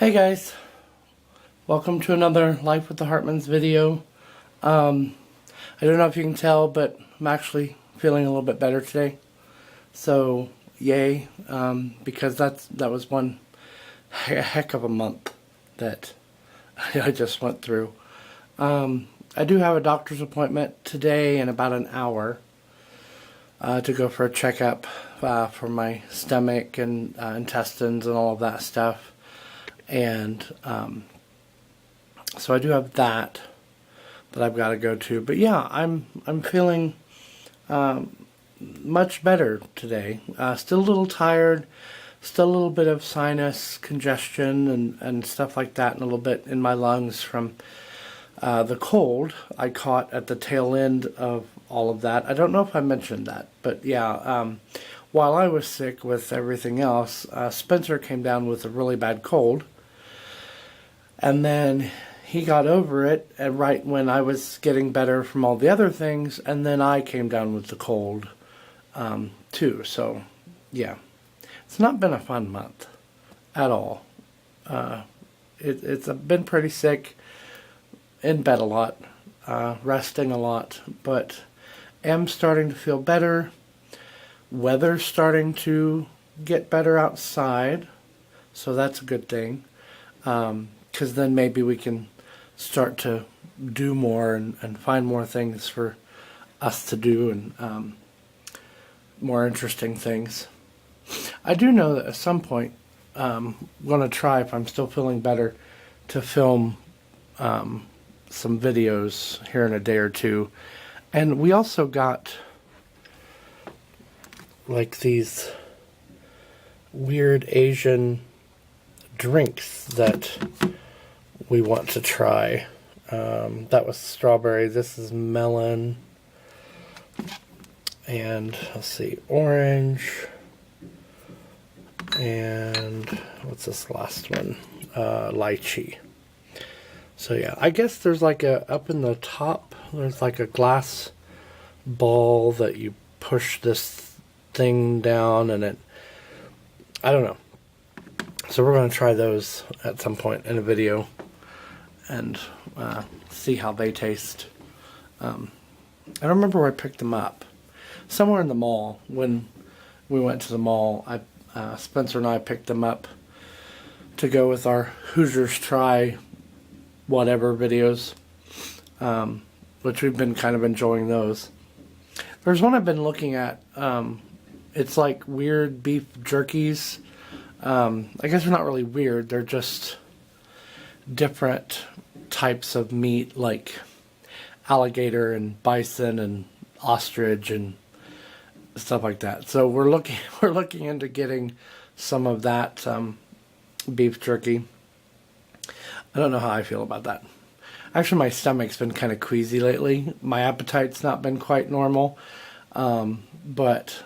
Hey guys, welcome to another Life with the Hartmans video. I don't know if you can tell, but I'm actually feeling a little bit better today. So, yay, because that was one heck of a month that I just went through. I do have a doctor's appointment today in about an hour to go for a checkup for my stomach and intestines and all of that stuff. And so I do have that I've got to go to. But yeah, I'm feeling much better today. Still a little tired, still a little bit of sinus congestion and stuff like that, and a little bit in my lungs from the cold I caught at the tail end of all of that. I don't know if I mentioned that, but yeah, while I was sick with everything else, Spencer came down with a really bad cold. And then he got over it right when I was getting better from all the other things, and then I came down with the cold too. So, yeah, it's not been a fun month at all. It's been pretty sick, in bed a lot, resting a lot, but am starting to feel better. Weather's starting to get better outside, so that's a good thing. Because then maybe we can start to do more and find more things for us to do and more interesting things. I do know that at some point I'm going to try, if I'm still feeling better, to film some videos here in a day or two. And we also got like these weird Asian drinks that we want to try. That was strawberry. This is melon. And let's see, orange. And what's this last one? Lychee. So yeah, I guess there's like up in the top, there's like a glass ball that you push this thing down and I don't know. So we're going to try those at some point in a video and see how they taste. I don't remember where I picked them up. Somewhere in the mall. When we went to the mall, Spencer and I picked them up to go with our Hoosiers Try whatever videos, which we've been kind of enjoying those. There's one I've been looking at. It's like weird beef jerkies. I guess they're not really weird, they're just different types of meat, like alligator and bison and ostrich and stuff like that. So we're looking into getting some of that beef jerky. I don't know how I feel about that. Actually, my stomach's been kind of queasy lately. My appetite's not been quite normal. But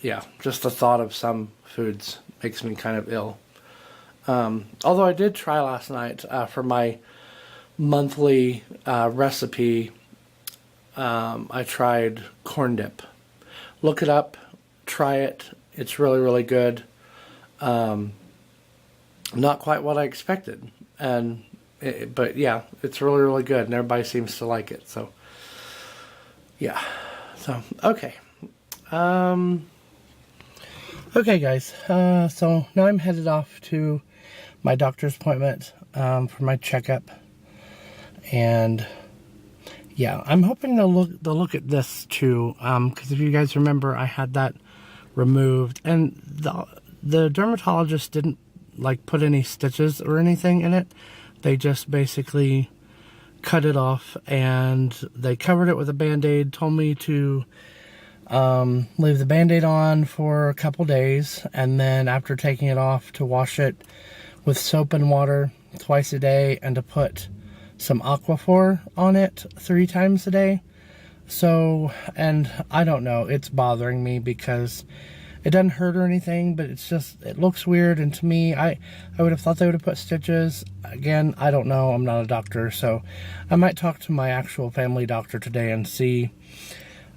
yeah, just the thought of some foods makes me kind of ill. Although I did try last night for my monthly recipe. I tried corn dip. Look it up, try it. It's really, really good. Not quite what I expected, but yeah, it's really, really good, and everybody seems to like it. So yeah. So okay. Okay, guys, so now I'm headed off to my doctor's appointment for my checkup, and yeah, I'm hoping they'll look at this too, because if you guys remember, I had that removed, and the dermatologist didn't like put any stitches or anything in it. They just basically cut it off, and they covered it with a Band-Aid, told me to leave the Band-Aid on for a couple days, and then after taking it off, to wash it with soap and water twice a day, and to put some Aquaphor on it 3 times a day. So, and I don't know, it's bothering me because it doesn't hurt or anything, but it's just, it looks weird, and to me, I would have thought they would have put stitches. Again, I don't know, I'm not a doctor, so I might talk to my actual family doctor today and see,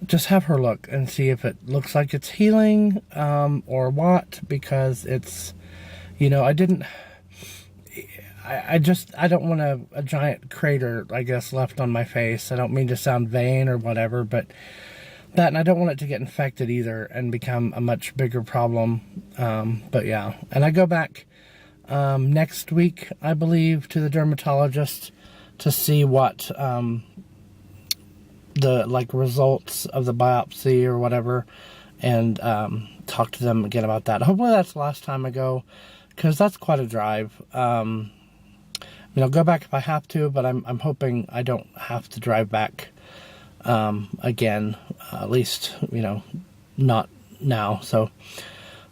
just have her look and see if it looks like it's healing or what, because it's, you know, I don't want a giant crater, I guess, left on my face. I don't mean to sound vain or whatever, but that, and I don't want it to get infected either and become a much bigger problem. But yeah, and I go back next week, I believe, to the dermatologist to see what the results of the biopsy or whatever, and talk to them again about that. Hopefully that's the last time I go, because that's quite a drive. I'll go back if I have to, but I'm hoping I don't have to drive back again, at least, not now. So,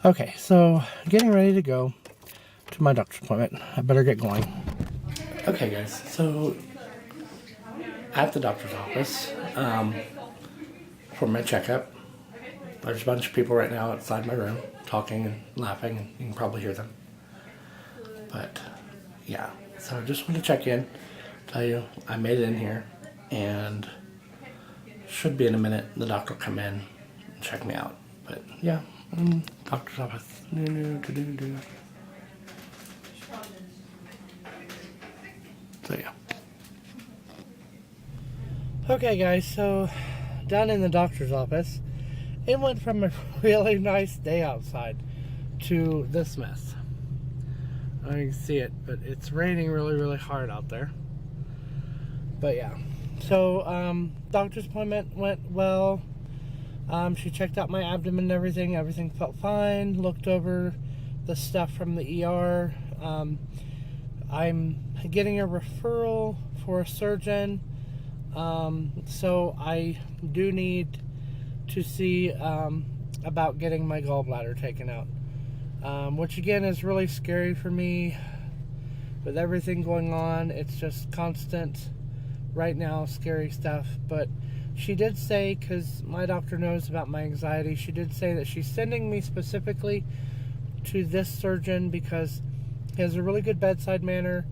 okay, so getting ready to go to my doctor's appointment. I better get going. Okay, guys, so at the doctor's office for my checkup. There's a bunch of people right now outside my room talking and laughing, and you can probably hear them. But yeah, so I just want to check in, tell you I made it in here, and should be in a minute. The doctor will come in and check me out. But yeah, doctor's office. So yeah. Okay, guys, so down in the doctor's office, it went from a really nice day outside to this mess. I don't know if you can see it, but it's raining really, really hard out there. But yeah, so doctor's appointment went well. She checked out my abdomen and everything. Everything felt fine. Looked over the stuff from the ER. I'm getting a referral for a surgeon. So I do need to see about getting my gallbladder taken out, which again is really scary for me with everything going on. It's just constant right now scary stuff. But she did say, because my doctor knows about my anxiety, she did say that she's sending me specifically to this surgeon because he has a really good bedside manner,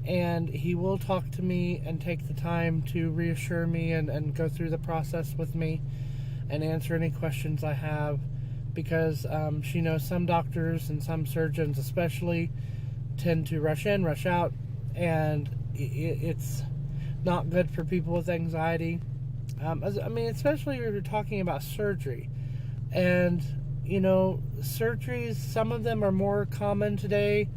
and he will talk to me and take the time to reassure me and go through the process with me and answer any questions I have, because she knows some doctors and some surgeons especially tend to rush in, rush out, and it's not good for people with anxiety. Especially if you're talking about surgery. And, surgeries, some of them are more common today,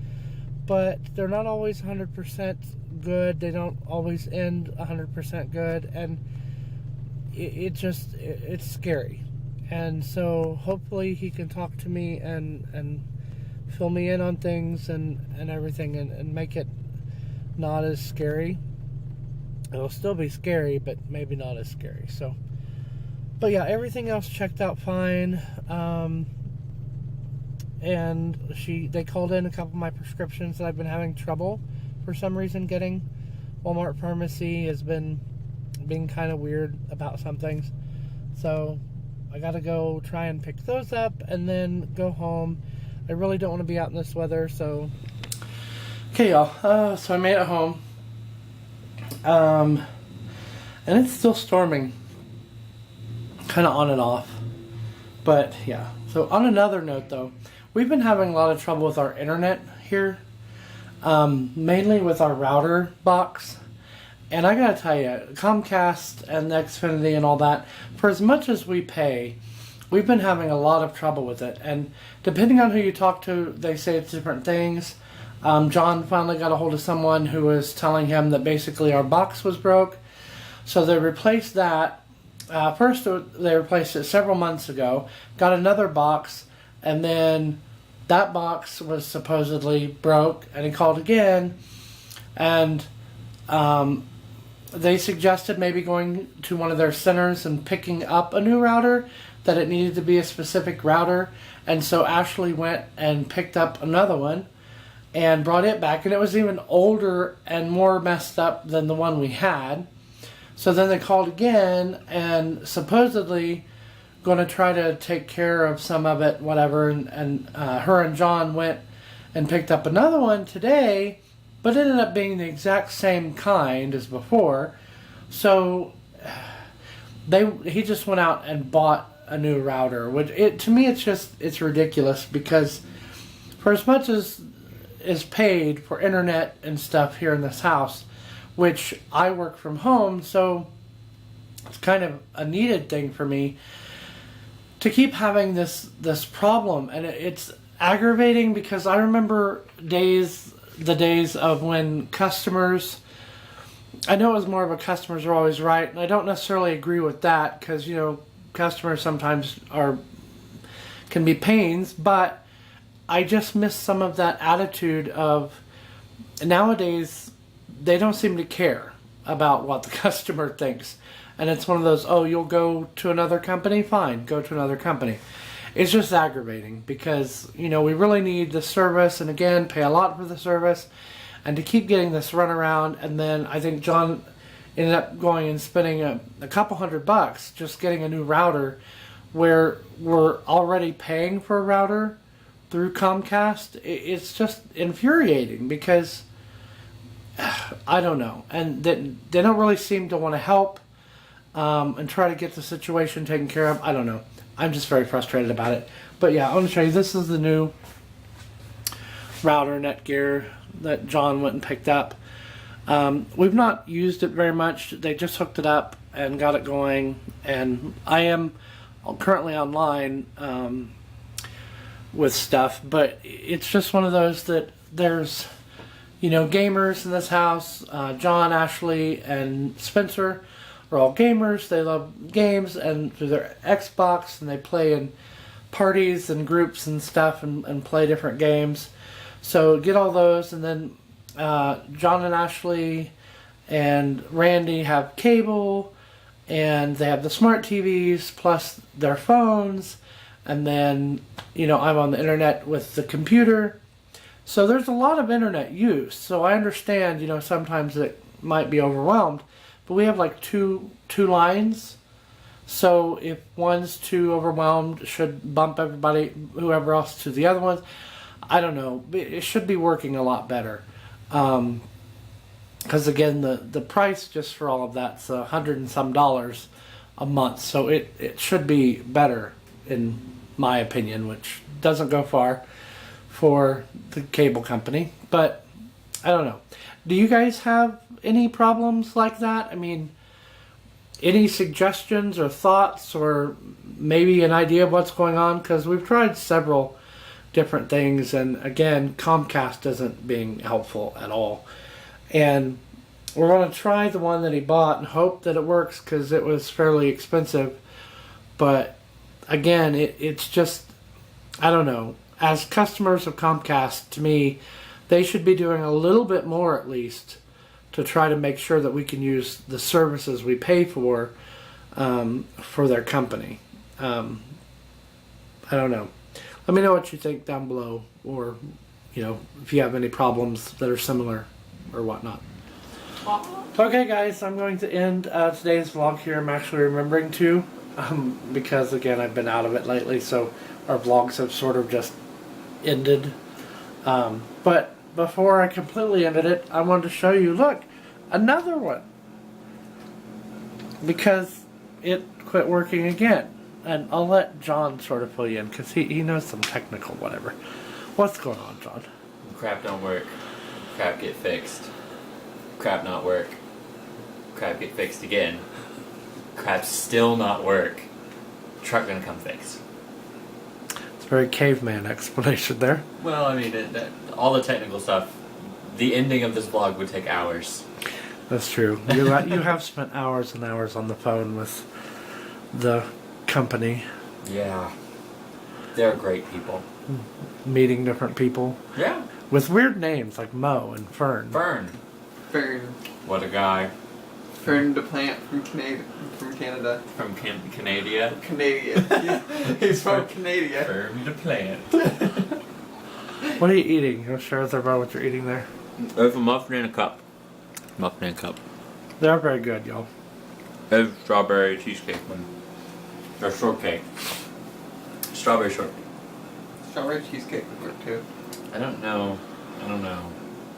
but they're not always 100% good. They don't always end 100% good, and it's scary. And so hopefully he can talk to me and fill me in on things and everything, and make it not as scary. It'll still be scary, but maybe not as scary. So, but yeah, everything else checked out fine. And they called in a couple of my prescriptions that I've been having trouble for some reason getting. Walmart Pharmacy has been being kind of weird about some things. So I got to go try and pick those up and then go home. I really don't want to be out in this weather, so. Okay, y'all. So I made it home. And it's still storming. Kind of on and off. But yeah. So on another note, though, we've been having a lot of trouble with our internet here, mainly with our router box. And I gotta tell you, Comcast and the Xfinity and all that, for as much as we pay, we've been having a lot of trouble with it. And depending on who you talk to, they say it's different things. John finally got a hold of someone who was telling him that basically our box was broke. So they replaced that. First, they replaced it several months ago, got another box, and then that box was supposedly broke, and he called again, and they suggested maybe going to one of their centers and picking up a new router, that it needed to be a specific router. And so Ashley went and picked up another one and brought it back, and it was even older and more messed up than the one we had. So then they called again and supposedly going to try to take care of some of it, whatever, and her and John went and picked up another one today, but it ended up being the exact same kind as before. So he just went out and bought a new router, which to me it's ridiculous, because for as much as is paid for internet and stuff here in this house, which I work from home, so it's kind of a needed thing for me to keep having this problem, and it's aggravating because I remember the days of when customers, I know it was more of a customers are always right, and I don't necessarily agree with that because, you know, customers sometimes can be pains, but I just miss some of that attitude of nowadays they don't seem to care about what the customer thinks. And it's one of those, oh, you'll go to another company? Fine, go to another company. It's just aggravating because, you know, we really need the service, and again, pay a lot for the service, and to keep getting this runaround. And then I think John ended up going and spending a couple $100 just getting a new router, where we're already paying for a router through Comcast. It's just infuriating because I don't know, and they don't really seem to want to help and try to get the situation taken care of. I don't know. I'm just very frustrated about it. But yeah, I want to show you. This is the new router Netgear that John went and picked up. We've not used it very much. They just hooked it up and got it going, and I am currently online with stuff, but it's just one of those that there's, you know, gamers in this house. John, Ashley, and Spencer are all gamers. They love games, and through their Xbox, and they play in parties and groups and stuff, and play different games. So get all those, and then John and Ashley and Randy have cable, and they have the smart TVs plus their phones, and then, you know, I'm on the internet with the computer. So there's a lot of internet use. So I understand, you know, sometimes it might be overwhelmed, but we have like two lines. So if one's too overwhelmed, it should bump everybody, whoever else, to the other ones. I don't know. It should be working a lot better. Because again, the price just for all of that's $100 and some a month. So it should be better, in my opinion, which doesn't go far for the cable company. But I don't know. Do you guys have any problems like that? I mean, any suggestions or thoughts, or maybe an idea of what's going on? Because we've tried several different things, and again, Comcast isn't being helpful at all. And we're going to try the one that he bought and hope that it works, because it was fairly expensive. But again, it's just, I don't know. As customers of Comcast, to me, they should be doing a little bit more at least to try to make sure that we can use the services we pay for their company. I don't know. Let me know what you think down below, or, you know, if you have any problems that are similar or whatnot. Okay, guys, I'm going to end today's vlog here. I'm actually remembering to, because again, I've been out of it lately, so our vlogs have sort of just ended. But before I completely ended it, I wanted to show you, look, another one, because it quit working again. And I'll let John sort of fill you in, because he knows some technical whatever. What's going on, John? Crap don't work. Crap get fixed. Crap not work. Crap get fixed again. Crap still not work. Truck gonna come fix. It's a very caveman explanation there. Well, I mean, all the technical stuff, the ending of this vlog would take hours. That's true. You have spent hours and hours on the phone with the company. Yeah. They're great people. Meeting different people. Yeah. With weird names like Mo and Fern. Fern. What a guy. Fern DePlant from Canada. From Canada. Canadian. He's from Canada. Fern DePlant. What are you eating? You share with everybody what you're eating there? There's a muffin in a cup. Muffin in a cup. They're very good, y'all. There's strawberry cheesecake one. Or shortcake. Strawberry shortcake. Strawberry cheesecake would work too. I don't know.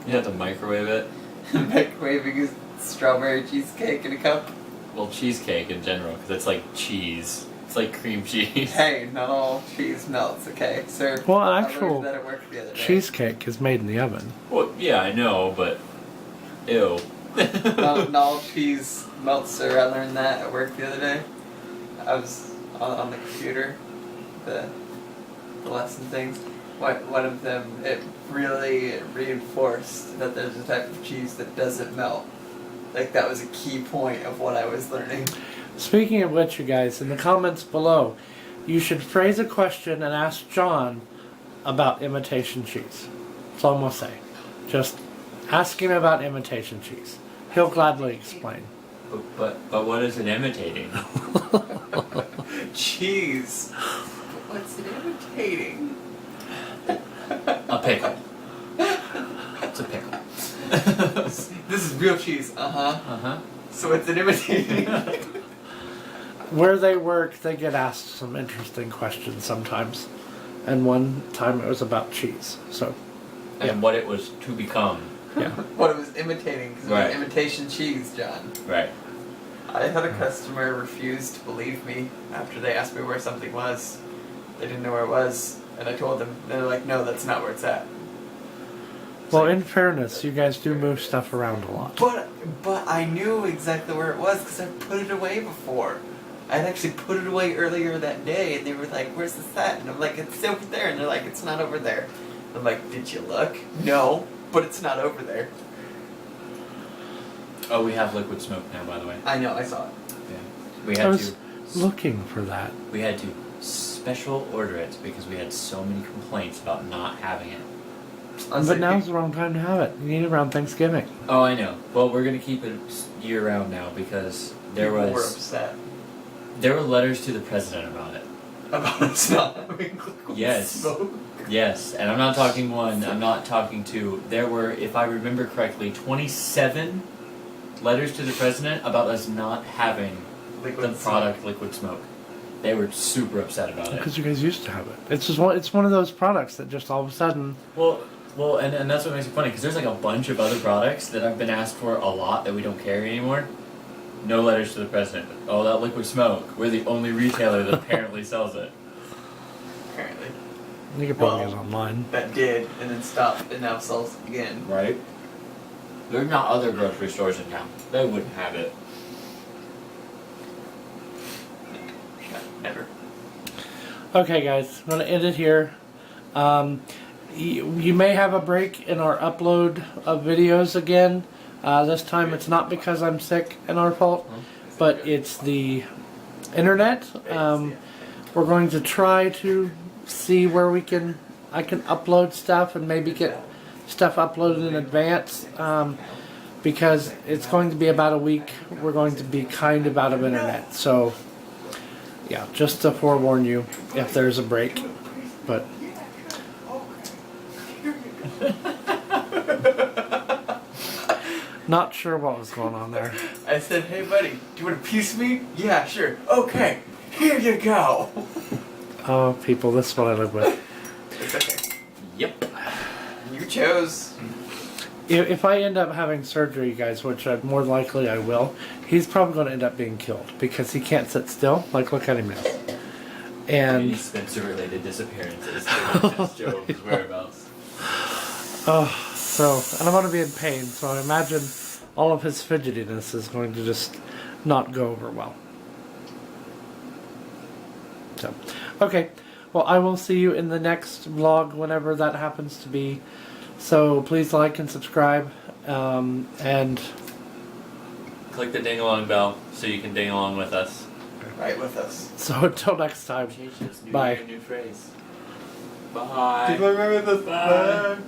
You have to microwave it. Microwaving strawberry cheesecake in a cup. Well, cheesecake in general, because it's like cheese. It's like cream cheese. Hey, not all cheese melts, okay, sir? Well, I actual learned that at work the other day. cheesecake is made in the oven. Well, yeah, I know, but ew. Not all cheese melts, sir. I learned that at work the other day. I was on the computer, the lesson things. One of them, it really reinforced that there's a type of cheese that doesn't melt. Like, that was a key point of what I was learning. Speaking of which, you guys, in the comments below, you should phrase a question and ask John about imitation cheese. That's all I'm going to say. Just ask him about imitation cheese. He'll gladly explain. But what is it imitating? Cheese. What's it imitating? A pickle. It's a pickle. This is real cheese. Uh-huh. So it's an imitating. Where they work, they get asked some interesting questions sometimes. And one time it was about cheese. So, And what it was to become. yeah. What it was imitating, because it Right. was imitation cheese, John. Right. I had a customer refuse to believe me after they asked me where something was. They didn't know where it was, and I told them. They're like, "No, that's not where it's at." Well, in fairness, you guys do move stuff around a lot. But I knew exactly where it was because I put it away before. I had actually put it away earlier that day, and they were like, "Where's this at?" And I'm like, "It's over there," and they're like, "It's not over there." I'm like, "Did you look?" No, but it's not over there. Oh, we have liquid smoke now, by the way. I know, I saw it. Yeah. We I had was to. looking for that. We had to special order it because we had so many complaints about not having it. But now's the wrong time to have it. You need it around Thanksgiving. Oh, I know. Well, we're gonna keep it year round now because there People were was upset there were letters to the president about it. about us not having liquid Yes. smoke. Yes, and I'm not talking one. I'm not talking two. There were, if I remember correctly, 27 letters to the president about us not having Liquid the product liquid smoke. They were super upset about it. Because you guys used to have it. It's just it's one of those products that just all of a sudden. Well, and that's what makes it funny because there's like a bunch of other products that I've been asked for a lot that we don't carry anymore. No letters to the president. Oh, that liquid smoke. We're the only retailer that apparently sells it. Apparently. You could probably get it online. That did, and then stopped, and now sells again. Right? There's not other grocery stores in town. They wouldn't have it. Never. Okay, guys, I'm going to end it here. You may have a break in our upload of videos again. This time it's not because I'm sick and our fault, but it's the internet. We're going to try to see where I can upload stuff and maybe get stuff uploaded in advance. Because it's going to be about a week. We're going to be kind of out of internet. So, yeah, just to forewarn you if there's a break. But not sure what was going on there. I said, "Hey, buddy, do you want to piece me?" "Yeah, sure." "Okay, here you go." Oh, people, this is what I live with. It's okay. Yep. You chose. If I end up having surgery, guys, which more likely I will, he's probably going to end up being killed because he can't sit still. Like, look at him now. Any And Spencer-related disappearances. Job's whereabouts. and I'm going to be in pain, so I imagine all of his fidgetiness is going to just not go over well. So, okay. Well, I will see you in the next vlog whenever that happens to be. So please like and subscribe, and Click the ding-along bell so you can ding along with us. Right with us. so until next time. Change this new Bye. new phrase. Bye. Do you remember this? Bye.